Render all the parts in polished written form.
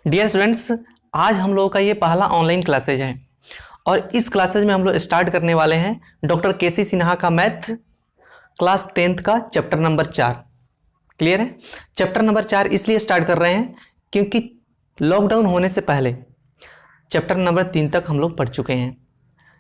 Dear students, आज हम लोगों का ये पहला ऑनलाइन क्लासेज है और इस क्लासेज में हम लोग स्टार्ट करने वाले हैं डॉक्टर केसी सिन्हा का मैथ क्लास 10th का चैप्टर नंबर 4। क्लियर है? चैप्टर नंबर 4 इसलिए स्टार्ट कर रहे हैं क्योंकि लॉकडाउन होने से पहले चैप्टर नंबर 3 तक हम लोग पढ़ चुके हैं,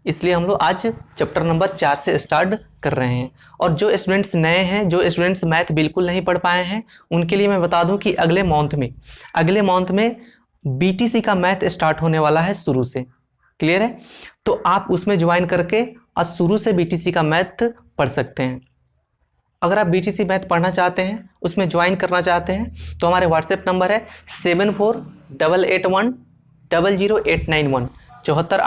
इसलिए हम लोग आज चैप्टर नंबर 4 से स्टार्ट कर रहे हैं। और जो स्टूडेंट्स नए हैं, जो स्टूडेंट्स मैथ बिल्कुल नहीं पढ़ पाए हैं, उनके लिए मैं बता दूं कि अगले मंथ में बीटीसी का मैथ स्टार्ट होने वाला है शुरू से। क्लियर है? तो आप उसमें ज्वाइन करके आज शुरू से बीटीसी का मैथ पढ़ सकते हैं। अगर आप बीटीसी मैथ पढ़ना चाहते हैं, उसमें ज्वाइन करना चाहते हैं, तो हमारे व्हाट्सएप नंबर है 7488100891 74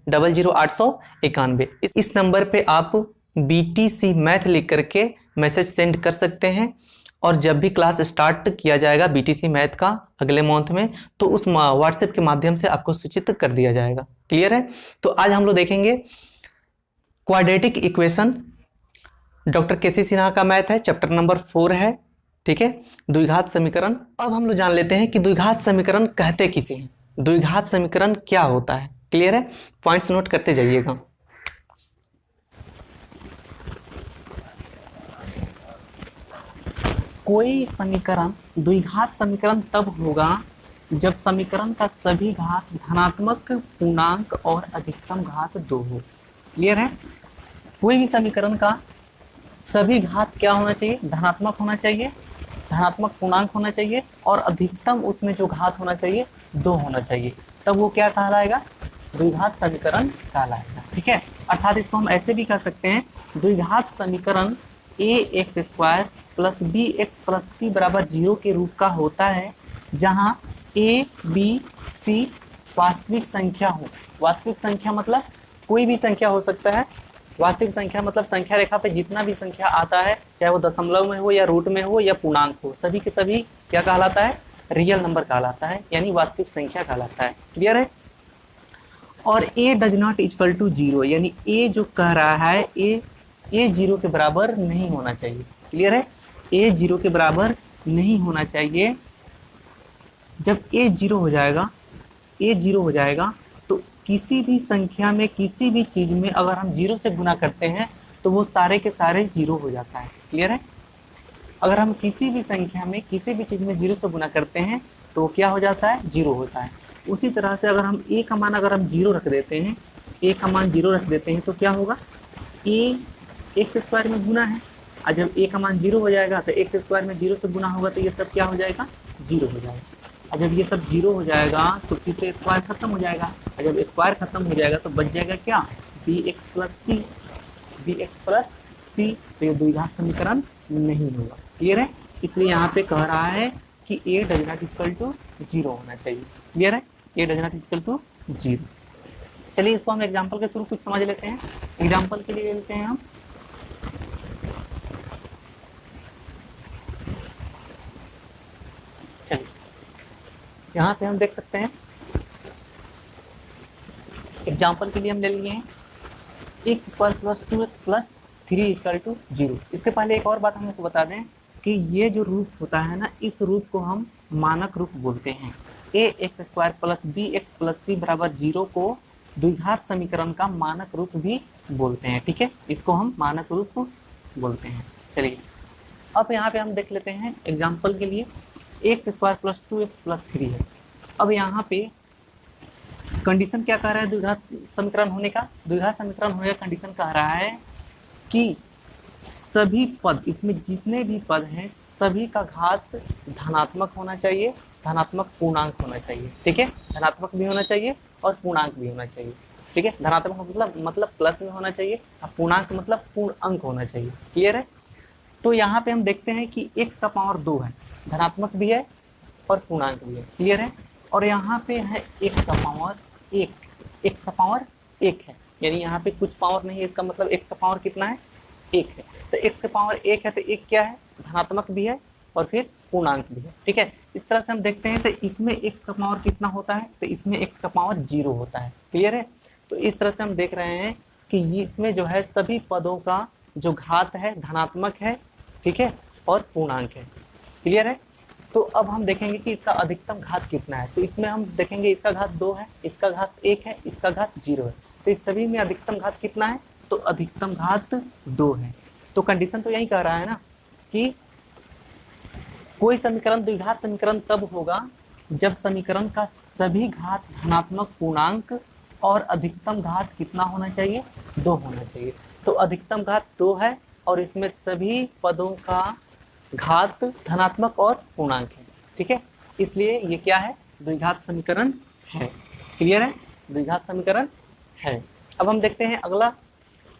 881 इस नंबर पे आप बीटीसी मैथ लिख करके मैसेज सेंड कर सकते हैं। और जब भी क्लास स्टार्ट किया जाएगा बीटीसी मैथ का अगले मंथ में, तो उस व्हाट्सएप के माध्यम से आपको सूचित कर दिया जाएगा। क्लियर है? तो आज हम लोग देखेंगे क्वाड्रेटिक इक्वेशन, डॉक्टर केसी सिन्हा का मैथ है, चैप्टर नंबर 4 है। ठीक है, द्विघात समीकरण। अब हम लोग जान लेते हैं कि द्विघात समीकरण कहते किसे हैं, द्विघात समीकरण क्या होता है। क्लियर है? पॉइंट्स नोट करते जाइएगा। कोई समीकरण द्विघात समीकरण तब होगा जब समीकरण का सभी घात धनात्मक पूर्णांक और अधिकतम घात 2 हो। क्लियर है? कोई भी समीकरण का सभी घात क्या होना चाहिए? धनात्मक होना चाहिए, धनात्मक पूर्णांक होना चाहिए और अधिकतम उसमें जो घात होना चाहिए 2 होना चाहिए। तब वो क्या कहलाएगा? द्विघात समीकरण कहलाएगा। ठीक है, अर्थात इसको हम ऐसे भी कह सकते हैं, द्विघात समीकरण ax² plus bx plus c बराबर 0 के रूप का होता है, जहां a b c वास्तविक संख्या हो। वास्तविक संख्या मतलब कोई भी संख्या हो सकता है। वास्तविक संख्या मतलब संख्या रेखा पे जितना भी संख्या आता है, चाहे वो दशमलव में हो या रूट में हो या पूर्णांक हो, सभी के सभी क्या कहलाता है? रियल नंबर कहलाता है, यानी वास्तविक संख्या कहलाता है। क्लियर है? और a does not equal to 0, यानी a जो कह रहा है a 0 के बराबर नहीं होना चाहिए। क्लियर है? a 0 के बराबर नहीं होना चाहिए। जब a 0 हो जाएगा तो किसी भी संख्या में, किसी भी चीज में अगर हम 0 से गुना करते हैं तो वो सारे के सारे 0 हो जाता है। क्लियर है? अगर हम किसी भी संख्या में, किसी भी चीज में 0 से गुना करते हैं तो क्या हो जाता है? 0 होता है। उसी तरह से अगर हम a का मान अगर हम 0 रख देते हैं, a का मान 0 रख देते हैं तो क्या होगा? a x² में गुना है, और जब a का मान 0 हो जाएगा तो x² में 0 से गुना होगा तो ये सब क्या हो जाएगा? 0 हो जाएगा। और जब ये सब 0 हो जाएगा तो फिर तो स्क्वायर खत्म हो जाएगा, और जब स्क्वायर खत्म हो जाएगा तो बच जाएगा क्या? bx plus c। तो ये द्विघात समीकरण नहीं होगा। क्लियर है? इसलिए यहाँ पे कह रहा है कि a does not equal to 0 होना चाहिए। क्लियर है? a does not equal to 0। चलिए इसको हम एग्जाम्पल के थ्रू कुछ समझ लेते हैं। एग्जाम्पल के लिए लेते हैं हम, चलिए यहाँ पे हम देख सकते हैं, एग्जाम्पल के लिए हम ले लिए हैं x² plus 2x plus 3 equal to 0। इसके पहले एक और बात हम लोग को बता दें कि ये जो रूप होता है ना, इस रूप को हम मानक रूप बोलते हैं। ax² plus bx plus c बराबर 0 को द्विघात समीकरण का मानक रूप भी बोलते हैं। ठीक है, इसको हम मानक रूप बोलते हैं। चलिए अब यहाँ पे हम देख लेते हैं एग्जाम्पल के लिए, x² प्लस 2x प्लस 3 है। अब यहाँ पे कंडीशन क्या कह रहा है द्विघात समीकरण होने का? द्विघात समीकरण होने का कंडीशन कह रहा है कि सभी पद, इसमें जितने भी पद हैं सभी का घात धनात्मक होना चाहिए, धनात्मक पूर्णांक होना चाहिए। ठीक है, धनात्मक भी होना चाहिए और पूर्णांक भी होना चाहिए। ठीक है, धनात्मक मतलब प्लस में होना चाहिए और पूर्णांक मतलब पूर्ण अंक होना चाहिए। क्लियर है? तो यहाँ पे हम देखते हैं कि x का पावर 2 है, धनात्मक भी है और पूर्णांक भी है। क्लियर है? और यहाँ पे है x का पावर 1, x का पावर 1 है, यानी यहाँ पे कुछ पावर नहीं है, इसका मतलब x का पावर कितना है? 1 है। तो x का पावर 1 है तो 1 क्या है? धनात्मक भी है और फिर पूर्णांक भी है। ठीक है, इस तरह से हम देखते हैं। तो इसमें x का पावर कितना होता है? तो इसमें x का पावर 0 होता है। क्लियर है? तो इस तरह से हम देख रहे हैं कि इसमें जो है सभी पदों का जो घात है धनात्मक है। ठीक है, और पूर्णांक है। क्लियर है? तो अब हम देखेंगे कि इसका अधिकतम घात कितना है। तो इसमें हम देखेंगे इसका घात 2 है, इसका घात 1 है, इसका घात 0 है। तो इस सभी में अधिकतम घात कितना है? तो अधिकतम घात 2 है। तो कंडीशन तो यही कह रहा है ना कि कोई समीकरण द्विघात समीकरण तब होगा जब समीकरण का सभी घात धनात्मक पूर्णांक और अधिकतम घात कितना होना चाहिए? 2 होना चाहिए। तो अधिकतम घात 2 है और इसमें सभी पदों का घात धनात्मक और पूर्णांक है। ठीक है, इसलिए ये क्या है? द्विघात समीकरण है। क्लियर है? द्विघात समीकरण है। अब हम देखते हैं अगला।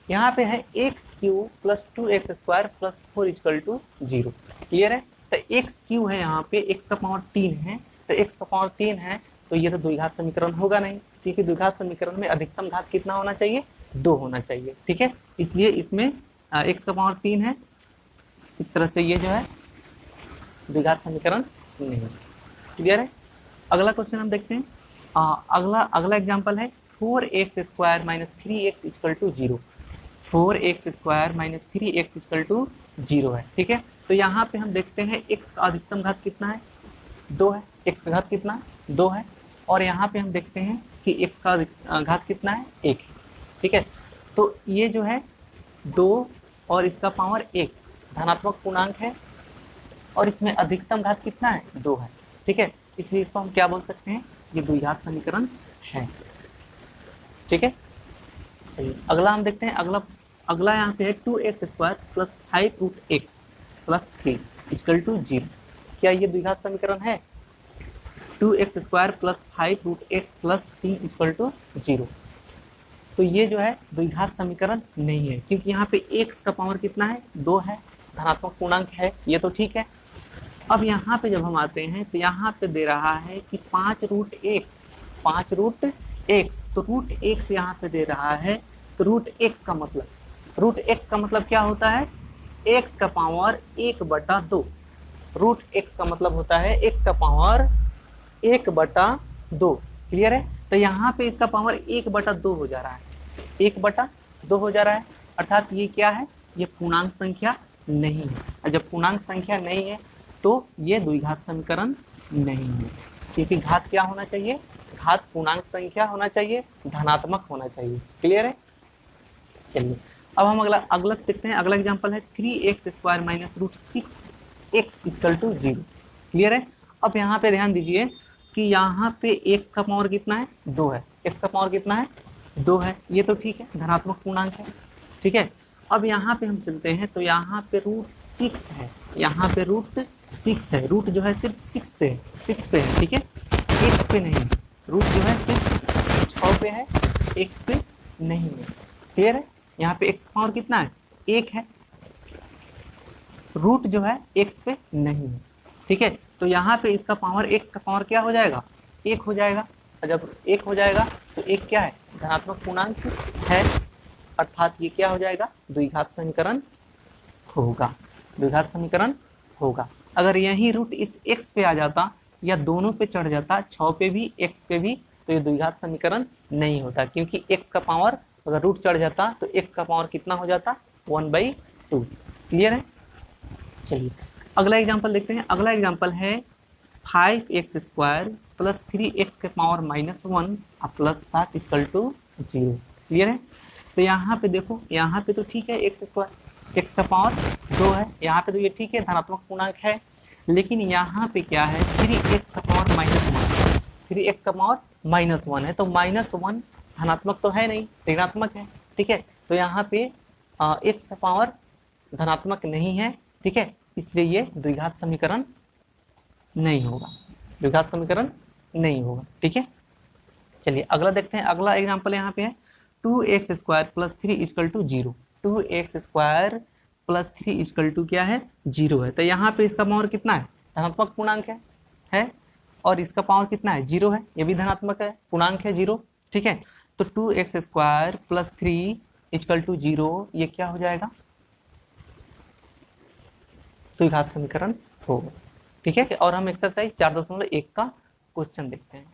यहाँ पे है x cube plus 2x square plus 4 equal to 0। Clear है? तो एक्स क्यू है, यहाँ पे x का पावर 3 है, तो x का पावर 3 है, तो ये तो द्विघात समीकरण होगा नहीं, क्योंकि द्विघात समीकरण में अधिकतम घात कितना होना चाहिए? 2 होना चाहिए। ठीक है, इसलिए इसमें x का पावर 3 है, इस तरह से ये जो है द्विघात समीकरण नहीं। क्लियर है? अगला क्वेश्चन हम देखते हैं। अगला एग्जांपल है 4x square minus 3x equal to 0। 4x square minus 3x equal to 0 है। ठीक है, तो यहाँ पे हम देखते हैं x का अधिकतम घात कितना है? 2 है। x का घात कितना है? 2 है। और यहाँ पे हम देखते हैं कि x का घात कितना है? 1 है। ठीक है, तो ये जो है 2 और इसका पावर 1 धनात्मक पूर्णांक है और इसमें अधिकतम घात कितना है? 2 है। ठीक है, इसलिए इसको हम क्या बोल सकते हैं? ये द्विघात समीकरण है। ठीक है, चलिए अगला हम देखते हैं। अगला यहाँ पे है 2x square plus 5 root x plus 3 equal to 0। क्या ये द्विघात समीकरण है? 2x square plus 5 root x plus 3 equal to 0। तो ये जो है द्विघात समीकरण नहीं है, क्योंकि यहाँ पे x का पावर कितना है? 2 है, धनात्मक पूर्णांक है, ये तो ठीक है। अब यहाँ पे जब हम आते हैं तो यहाँ पे दे रहा है कि 5 रूट एक्स, 5 रूट एक्स, तो रूट एक्स यहाँ पे दे रहा है। तो रूट एक्स का मतलब क्या होता है? एक्स का पावर 1/2। रूट एक्स का मतलब होता है एक्स का पावर 1/2। क्लियर है? तो यहाँ पे इसका पावर 1/2 हो जा रहा है, 1/2 हो जा रहा है, अर्थात ये क्या है? ये पूर्णांक संख्या नहीं है। और जब पूर्णांक संख्या नहीं है तो ये द्विघात समीकरण नहीं है, क्योंकि घात क्या होना चाहिए? घात पूर्णांक संख्या होना चाहिए, धनात्मक होना चाहिए। क्लियर है? चलिए अब हम अगला देखते हैं। अगला एग्जांपल है 3x square minus root 6x equal to 0। Clear है? अब यहाँ पे ध्यान दीजिए कि यहाँ पे x का पावर कितना है? 2 है। x का पावर कितना है? 2 है, ये तो ठीक है, धनात्मक पूर्णांक है। ठीक है, अब यहाँ पे हम चलते हैं तो यहाँ पे रूट 6 है, यहाँ पे रूट 6 है। रूट जो है सिर्फ 6 पे है। ठीक है, x पे नहीं, रूट जो है सिर्फ 6 पे है, x पे नहीं है। क्लियर है? यहाँ पे x का पावर कितना है? 1 है, रूट जो है x पे नहीं है। ठीक है, तो यहाँ पे इसका पावर, x का पावर क्या हो जाएगा? 1 हो जाएगा। और जब 1 हो जाएगा तो 1 क्या है? धनात्मक पूर्णांक है, अर्थात ये क्या हो जाएगा? द्विघात समीकरण होगा। द्विघात समीकरण होगा। अगर यही रूट इस x पे आ जाता या दोनों पे चढ़ जाता, 6 पे भी x पे भी, तो ये द्विघात समीकरण नहीं होता, क्योंकि x का पावर अगर रूट चढ़ जाता तो x का पावर कितना हो जाता? 1/2। क्लियर है? चलिए अगला एग्जांपल देखते हैं। अगला एग्जांपल है 5x स्क्वायर प्लस 3x के power -1 plus 7 equal to 0। Clear है? तो यहाँ पे देखो, यहाँ पे तो ठीक है x स्क्वायर, x का पावर 2 है, यहाँ पे तो ये ठीक है, धनात्मक पूर्णांक है। लेकिन यहाँ पे क्या है? 3x का पावर -1, 3x का पावर -1 है, तो -1 धनात्मक तो है नहीं, ऋणात्मक है। ठीक है, तो यहाँ पे x का पावर धनात्मक नहीं है। ठीक है, इसलिए ये द्विघात समीकरण नहीं होगा, द्विघात समीकरण नहीं होगा। ठीक है, चलिए अगला देखते हैं। अगला एग्जांपल यहाँ पे है 2x square plus 3 equal to 0। 2x square plus 3 equal to क्या है? 0 है। तो यहाँ पे इसका पावर कितना है? धनात्मक पूर्णांक है, और इसका पावर कितना है? 0 है, ये भी धनात्मक है, पूर्णांक है 0। ठीक है, तो 2x square plus 3 equal to 0, ये क्या हो जाएगा? द्विघात समीकरण होगा। ठीक है, और हम एक्सरसाइज 4.1 का क्वेश्चन देखते हैं।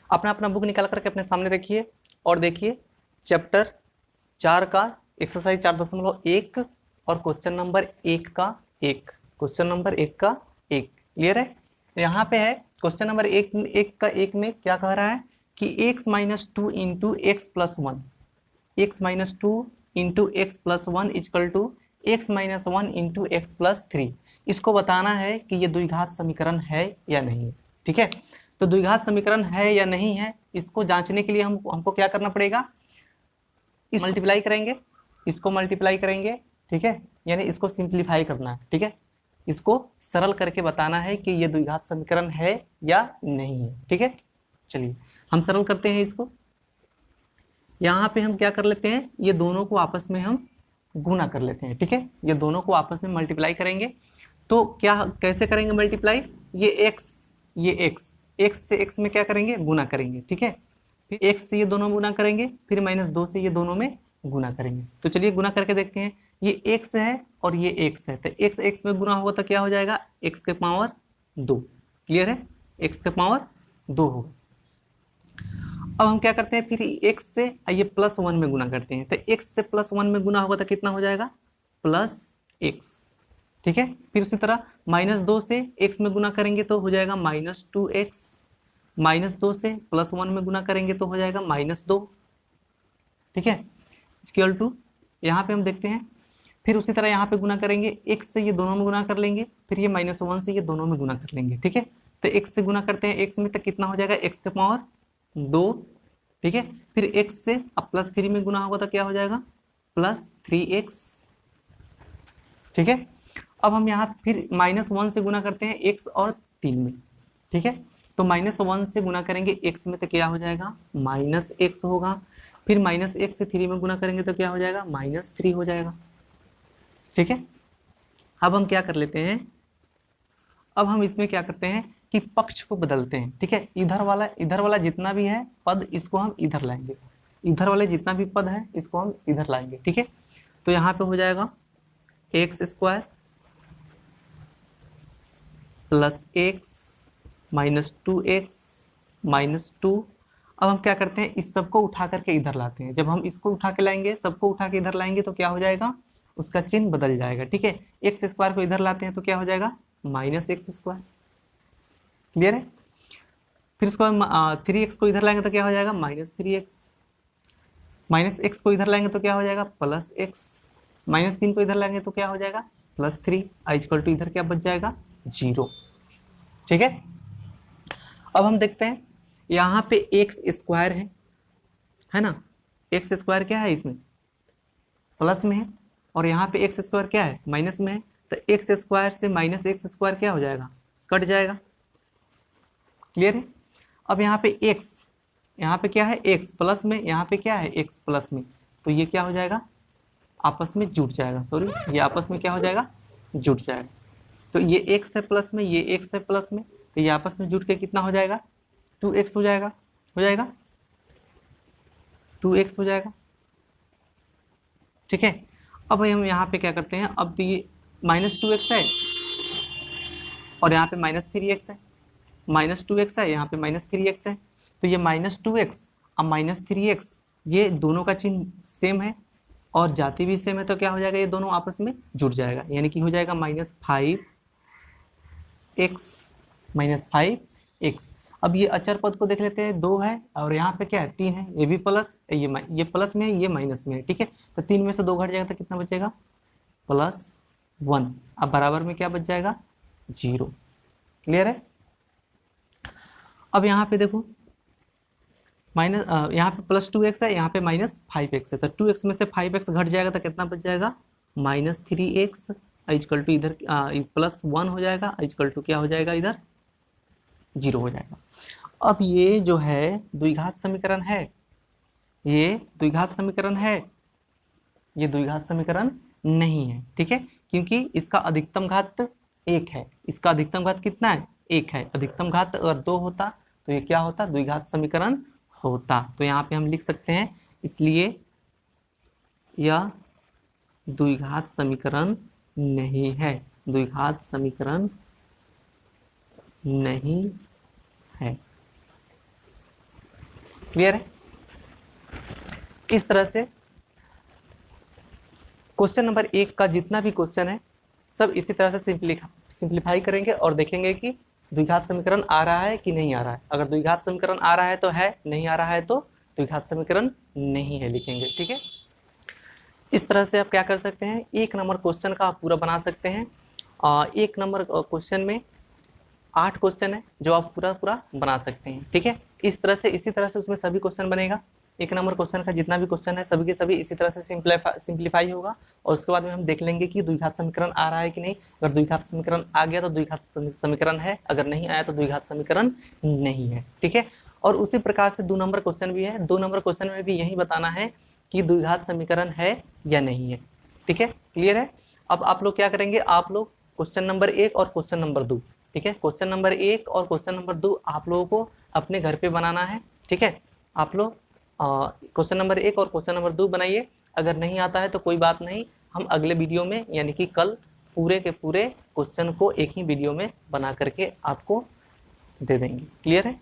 अपना बुक निकाल करके अपने सामने रखिए और देखिए चैप्टर 4 का एक्सरसाइज 4.1 और क्वेश्चन नंबर 1 का 1, क्वेश्चन नंबर 1 का 1। क्लियर है? तो यहाँ पे है क्वेश्चन नंबर 1 का 1 में क्या कह रहा है कि x minus two into x plus one, x minus two into x plus one equal to x minus one into x plus three. इसको बताना है कि ये द्विघात समीकरण है या नहीं। ठीक है, तो द्विघात समीकरण है या नहीं है, इसको जांचने के लिए हमको क्या करना पड़ेगा, इस मल्टीप्लाई करेंगे, इसको मल्टीप्लाई करेंगे। ठीक है, यानी इसको सिंप्लीफाई करना है। ठीक है, इसको सरल करके बताना है कि ये द्विघात समीकरण है या नहीं है। ठीक है, चलिए हम सरल करते हैं इसको। यहाँ पे हम क्या कर लेते हैं, ये दोनों को आपस में हम गुना कर लेते हैं। ठीक है, ये दोनों को आपस में मल्टीप्लाई करेंगे। तो क्या कैसे करेंगे मल्टीप्लाई, ये एक्स से एक्स में क्या करेंगे, गुना करेंगे। ठीक है, फिर एक्स से ये दोनों गुना करेंगे, फिर -2 से ये दोनों में गुना करेंगे। तो चलिए गुना करके देखते हैं। ये एक्स है और ये एक्स है, तो एक्स एक्स में गुना होगा तो क्या हो जाएगा, एक्स के पावर 2। क्लियर है, एक्स के पावर 2 होगा। अब हम क्या करते हैं, फिर x से ये +1 में गुना करते हैं। तो x से +1 में गुना होगा तो कितना हो जाएगा, +x। ठीक है, फिर उसी तरह -2 से x में गुना करेंगे तो हो जाएगा -2x, -2 से +1 में गुना करेंगे तो हो जाएगा -2। ठीक है, इक्वल टू, यहाँ पे हम देखते हैं, फिर उसी तरह यहाँ पे गुना करेंगे, x से ये दोनों में गुना कर लेंगे, फिर ये -1 से ये दोनों में गुना कर लेंगे। ठीक है, तो x से गुना करते हैं x में, तो कितना हो जाएगा, x के पावर 2। ठीक है, फिर x से अब +3 में गुना होगा तो क्या हो जाएगा, +3x। ठीक है, अब हम यहाँ फिर -1 से गुना करते हैं x और 3 में। ठीक है, तो -1 से गुना करेंगे x में तो क्या हो जाएगा, -x होगा। फिर -x से 3 में गुना करेंगे तो क्या हो जाएगा, -3 हो जाएगा। ठीक है, अब हम क्या कर लेते हैं, अब हम इसमें क्या करते हैं कि पक्ष को बदलते हैं। ठीक है, इधर वाला जितना भी है पद, इसको हम इधर लाएंगे, इधर वाले जितना भी पद है इसको हम इधर लाएंगे। ठीक है, तो यहाँ पे हो जाएगा x² + x -2x -2। अब हम क्या करते हैं, इस सबको उठा करके इधर लाते हैं। जब हम इसको उठा के लाएंगे, सबको उठा के इधर लाएंगे तो क्या हो जाएगा, उसका चिन्ह बदल जाएगा। ठीक है, x² को इधर लाते हैं तो क्या हो जाएगा, -x²। क्लियर है, फिर इसको हम 3x को इधर लाएंगे तो क्या हो जाएगा, -3x, -x को इधर लाएंगे तो क्या हो जाएगा, +x, -3 को इधर लाएंगे तो क्या हो जाएगा, +3। इक्वल टू इधर क्या बच जाएगा, 0। ठीक है, अब हम देखते हैं यहाँ पे x² है ना, x² क्या है, इसमें प्लस में है, और यहाँ पे x² क्या है, माइनस में है। तो x² से -x² क्या हो जाएगा, कट जाएगा। क्लियर है, अब यहाँ पे x, यहाँ पे क्या है, x प्लस में, यहाँ पे क्या है, x प्लस में, तो ये क्या हो जाएगा, आपस में जुट जाएगा। सॉरी, ये आपस में क्या हो जाएगा, जुट जाएगा। तो ये x है प्लस में, ये x है प्लस में, तो ये आपस में जुट के कितना हो जाएगा, 2x हो जाएगा, 2x हो जाएगा। ठीक है, अब हम यहाँ पे क्या करते हैं, अब तो ये -2x है और यहाँ पे -3x है, -2x है, यहाँ पे -3x है, तो ये -2x और -3x, ये दोनों का चिन्ह सेम है और जाति भी सेम है, तो क्या हो जाएगा, ये दोनों आपस में जुड़ जाएगा, यानी कि हो जाएगा -5x। अब ये अचर पद को देख लेते हैं, 2 है और यहाँ पे क्या है, 3 है, ये भी प्लस, ये प्लस में है, ये माइनस में है। ठीक है, तो 3 में से 2 घट जाएगा तो कितना बचेगा, +1। अब बराबर में क्या बच जाएगा, 0। क्लियर है, अब यहाँ पे देखो यहाँ पे +2x है, यहाँ पे -5x है, तो 2x में से 5x घट जाएगा तो कितना बच जाएगा, -3x इक्वल टू इधर +1 हो जाएगा, इक्वल टू क्या हो जाएगा, इधर 0 हो जाएगा। अब ये जो है द्विघात समीकरण है, ये द्विघात समीकरण है, ये द्विघात समीकरण नहीं है। ठीक है, क्योंकि इसका अधिकतम घात 1 है, इसका अधिकतम घात कितना है, 1 है। अधिकतम घात अगर 2 होता तो ये क्या होता, द्विघात समीकरण होता। तो यहाँ पे हम लिख सकते हैं, इसलिए यह द्विघात समीकरण नहीं है, द्विघात समीकरण नहीं है। क्लियर है, इस तरह से क्वेश्चन नंबर 1 का जितना भी क्वेश्चन है सब इसी तरह से सिंप्लीफाई करेंगे और देखेंगे कि द्विघात समीकरण आ रहा है कि नहीं आ रहा है। अगर द्विघात समीकरण आ रहा है तो है, नहीं आ रहा है तो द्विघात समीकरण नहीं है लिखेंगे। ठीक है, इस तरह से आप क्या कर सकते हैं, 1 नंबर क्वेश्चन का आप पूरा बना सकते हैं। 1 नंबर क्वेश्चन में 8 क्वेश्चन है जो आप पूरा बना सकते हैं। ठीक है, इस तरह से इसी तरह से उसमें सभी क्वेश्चन बनेगा। 1 नंबर क्वेश्चन का जितना भी क्वेश्चन है सभी के सभी इसी तरह से सिंप्लीफाई होगा और उसके बाद में हम देख लेंगे कि द्विघात समीकरण आ रहा है कि नहीं। अगर द्विघात समीकरण आ गया तो द्विघात समीकरण है, अगर नहीं आया तो द्विघात समीकरण नहीं है। ठीक है, और उसी प्रकार से 2 नंबर क्वेश्चन भी है। 2 नंबर क्वेश्चन में भी यही बताना है कि द्विघात समीकरण है या नहीं है। ठीक है, क्लियर है। अब आप लोग क्या करेंगे, आप लोग क्वेश्चन नंबर 1 और क्वेश्चन नंबर 2, ठीक है, क्वेश्चन नंबर 1 और क्वेश्चन नंबर 2 आप लोगों को अपने घर पे बनाना है। ठीक है, आप लोग क्वेश्चन नंबर 1 और क्वेश्चन नंबर 2 बनाइए। अगर नहीं आता है तो कोई बात नहीं, हम अगले वीडियो में यानी कि कल पूरे के पूरे क्वेश्चन को एक ही वीडियो में बना करके आपको दे देंगे। क्लियर है।